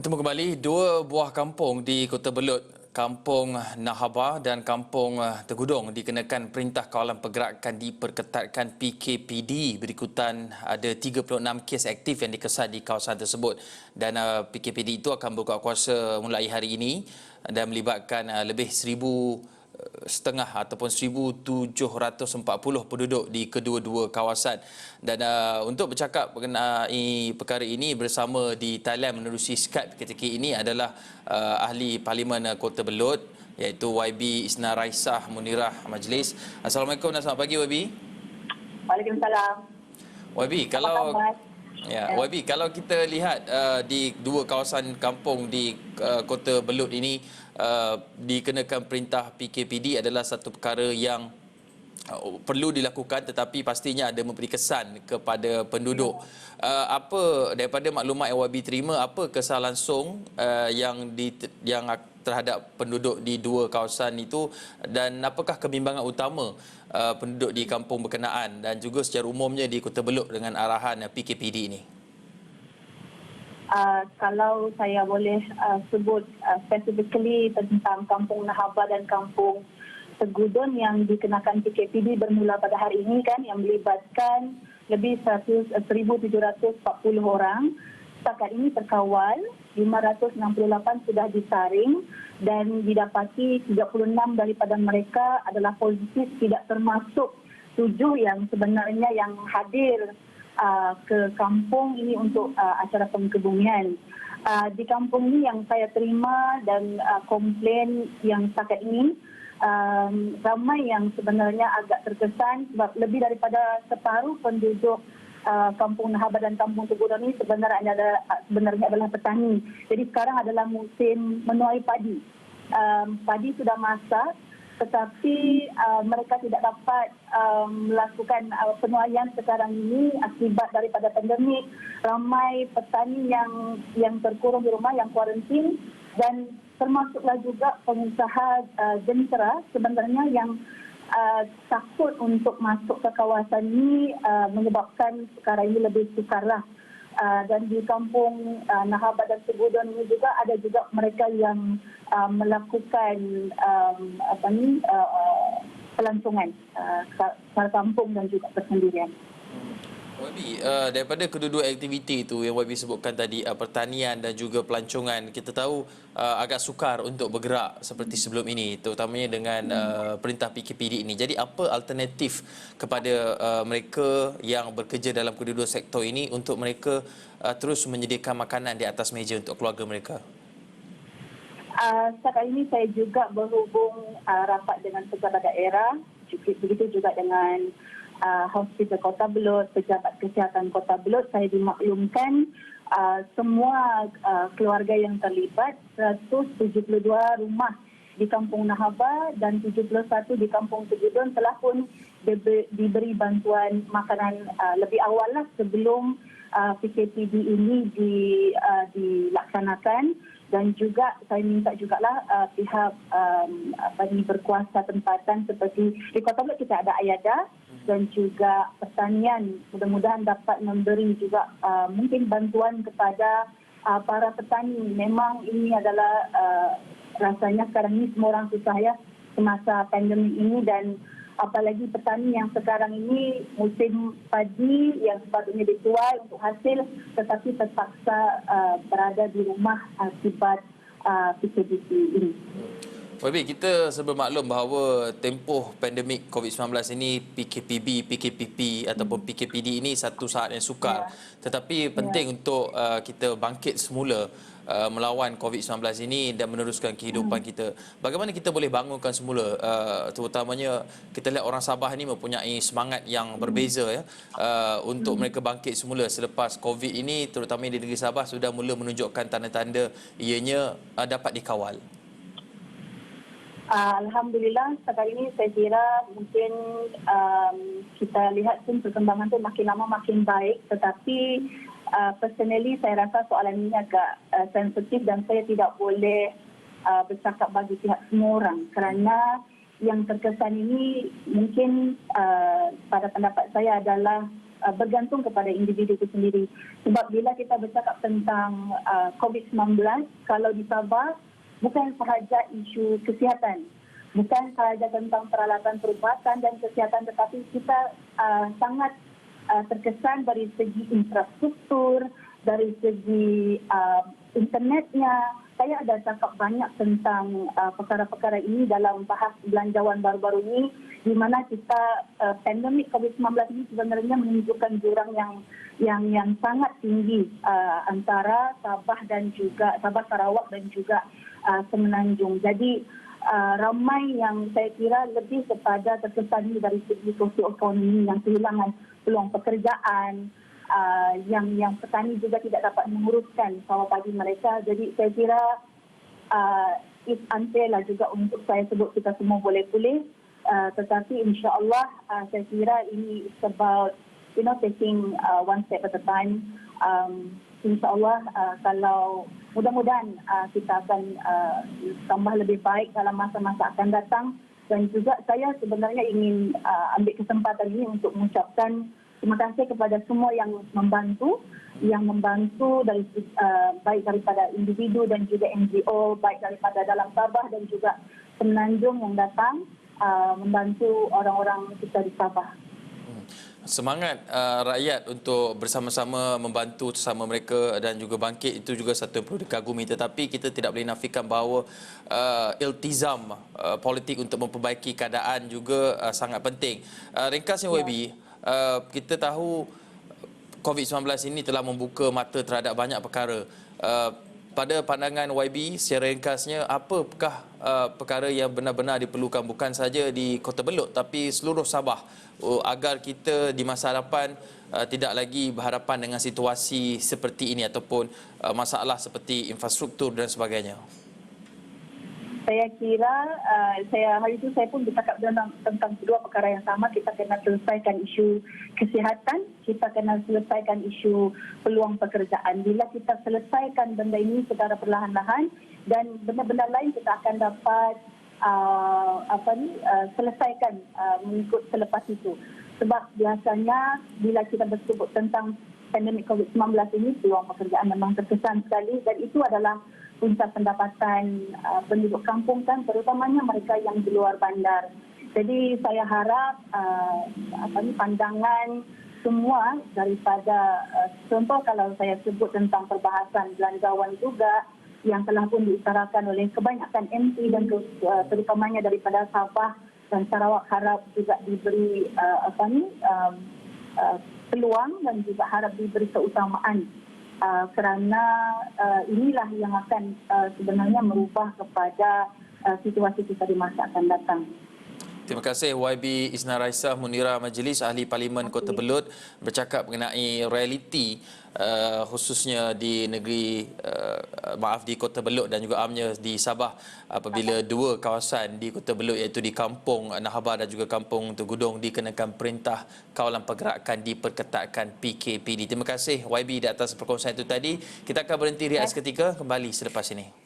Bertemu kembali dua buah kampung di Kota Belud, Kampung Nahaba dan Kampung Tegudong dikenakan Perintah Kawalan Pergerakan diperketatkan PKPD. Berikutan ada 36 kes aktif yang dikesan di kawasan tersebut dan PKPD itu akan berkuatkuasa mulai hari ini dan melibatkan lebih 1,500 ataupun 1,740 penduduk di kedua-dua kawasan. Dan untuk bercakap mengenai perkara ini bersama di Thailand menerusi Skype ketika ini adalah Ahli Parlimen Kota Belud iaitu YB Isna Raisah Munirah Majlis. Assalamualaikum dan selamat pagi YB. Waalaikumsalam. YB, kalau kita lihat di dua kawasan kampung di Kota Belud ini dikenakan perintah PKPD adalah satu perkara yang perlu dilakukan, tetapi pastinya ada memberi kesan kepada penduduk. Apa daripada maklumat yang YB terima, apa kesan langsung yang terhadap penduduk di dua kawasan itu dan apakah kebimbangan utama penduduk di kampung berkenaan dan juga secara umumnya di Kota Belud dengan arahan PKPD ini? Kalau saya boleh sebut specifically tentang Kampung Nahaba dan Kampung Tegudong yang dikenakan PKPD bermula pada hari ini kan, yang melibatkan lebih 1,740 orang. Setakat ini terkawal, 568 sudah disaring dan didapati 36 daripada mereka adalah positif, tidak termasuk 7 yang sebenarnya yang hadir ke kampung ini untuk acara pengkebumian. Di kampung ini yang saya terima dan komplain yang setakat ini, ramai yang sebenarnya agak terkesan sebab lebih daripada separuh penduduk Kampung Nahaba dan Kampung Tegudong ini sebenarnya adalah petani. Jadi sekarang adalah musim menuai padi. Padi sudah masak, tetapi mereka tidak dapat melakukan penuaian sekarang ini akibat daripada pandemik. Ramai petani yang terkurung di rumah, yang kuarantin, dan termasuklah juga pengusaha jentera sebenarnya yang takut untuk masuk ke kawasan ini, menyebabkan perkara ini lebih sukarlah. Dan di Kampung Nahaba dan Tegudong ini juga ada juga mereka yang melakukan pelancongan secara kampung dan juga persendirian. YB, daripada kedua-dua aktiviti itu yang YB sebutkan tadi, pertanian dan juga pelancongan, kita tahu agak sukar untuk bergerak seperti sebelum ini, terutamanya dengan perintah PKPD ini. Jadi apa alternatif kepada mereka yang bekerja dalam kedua-dua sektor ini untuk mereka terus menyediakan makanan di atas meja untuk keluarga mereka? Setakat ini saya juga berhubung rapat dengan pejabat daerah, begitu juga dengan Hospital Kota Belud, pejabat kesihatan Kota Belud. Saya dimaklumkan semua keluarga yang terlibat, 172 rumah di Kampung Nahaba dan 71 di Kampung Tegudong telah pun diberi bantuan makanan lebih awal lah sebelum PKPD ini dilaksanakan. Dan juga saya minta jugalah pihak berkuasa tempatan seperti di Kota Belud kita ada Ayada dan juga pertanian, mudah-mudahan dapat memberi juga mungkin bantuan kepada para petani. Memang ini adalah rasanya sekarang ini semua orang susah ya semasa pandemik ini, dan apalagi petani yang sekarang ini musim padi yang sepatutnya dituai untuk hasil tetapi terpaksa berada di rumah akibat PKPD ini. YB, kita serba maklum bahawa tempoh pandemik COVID-19 ini PKPP ataupun PKPD ini satu saat yang sukar. Tetapi penting untuk kita bangkit semula melawan COVID-19 ini dan meneruskan kehidupan kita. Bagaimana kita boleh bangunkan semula, terutamanya kita lihat orang Sabah ini mempunyai semangat yang berbeza ya, untuk mereka bangkit semula selepas COVID ini, terutamanya di negeri Sabah sudah mula menunjukkan tanda-tanda ianya dapat dikawal. Alhamdulillah setakat ini saya kira mungkin kita lihat pun perkembangan itu makin lama makin baik, tetapi personally saya rasa soalan ini agak sensitif dan saya tidak boleh bercakap bagi pihak semua orang kerana yang terkesan ini mungkin pada pendapat saya adalah bergantung kepada individu itu sendiri. Sebab bila kita bercakap tentang COVID-19, kalau di Sabah bukan sahaja isu kesihatan, bukan sahaja tentang peralatan perubatan dan kesihatan, tetapi kita sangat terkesan dari segi infrastruktur, dari segi internetnya. Saya ada cakap banyak tentang perkara-perkara ini dalam bahas belanjawan baru-baru ini, di mana kita pandemik COVID-19 ini sebenarnya menunjukkan jurang yang sangat tinggi antara Sabah dan juga Sabah Sarawak dan juga Semenanjung. Jadi ramai yang saya kira lebih kepada terkesan dari segi sosioekonomi yang kehilangan peluang pekerjaan, yang petani juga tidak dapat menguruskan sawah padi mereka. Jadi saya kira it's unfair lah juga untuk saya sebut kita semua boleh pulih. Tetapi insya-Allah saya kira ini is about taking one step at a time. InsyaAllah kalau mudah-mudahan kita akan tambah lebih baik dalam masa-masa akan datang. Dan juga saya sebenarnya ingin ambil kesempatan ini untuk mengucapkan terima kasih kepada semua yang membantu dari baik daripada individu dan juga NGO, baik daripada dalam Sabah dan juga Semenanjung yang datang membantu orang-orang kita di Sabah. Semangat rakyat untuk bersama-sama membantu sesama mereka dan juga bangkit itu juga satu yang perlu dikagumi, tetapi kita tidak boleh nafikan bahawa iltizam politik untuk memperbaiki keadaan juga sangat penting. Ringkasnya YB, kita tahu COVID-19 ini telah membuka mata terhadap banyak perkara. Pada pandangan YB, secara ringkasnya, apakah perkara yang benar-benar diperlukan bukan saja di Kota Belud tapi seluruh Sabah agar kita di masa hadapan tidak lagi berhadapan dengan situasi seperti ini ataupun masalah seperti infrastruktur dan sebagainya? Saya kira hari itu saya pun bercakap tentang kedua perkara yang sama. Kita kena selesaikan isu kesihatan, kita kena selesaikan isu peluang pekerjaan. Bila kita selesaikan benda ini secara perlahan-lahan dan benda-benda lain kita akan dapat selesaikan mengikut selepas itu. Sebab biasanya bila kita bersebut tentang pandemik COVID-19 ini, peluang pekerjaan memang terkesan sekali dan itu adalah punca pendapatan penduduk kampung kan, terutamanya mereka yang di luar bandar. Jadi saya harap pandangan semua daripada contoh kalau saya sebut tentang perbahasan belanjawan juga yang telah pun diutarakan oleh kebanyakan MP dan terutamanya daripada Sabah dan Sarawak, harap juga diberi peluang dan juga harap diberi keutamaan. Kerana inilah yang akan sebenarnya merubah kepada situasi kita di masa akan datang. Terima kasih YB Isna Raisah Munirah Majlis, Ahli Parlimen Kota Belud, bercakap mengenai realiti khususnya di negeri di Kota Belud dan juga amnya di Sabah apabila dua kawasan di Kota Belud iaitu di Kampung Nahabah dan juga Kampung Tegudong dikenakan perintah kawalan pergerakan diperketatkan PKPD. Terima kasih YB di atas perkongsian itu tadi. Kita akan berhenti rehat seketika, kembali selepas ini.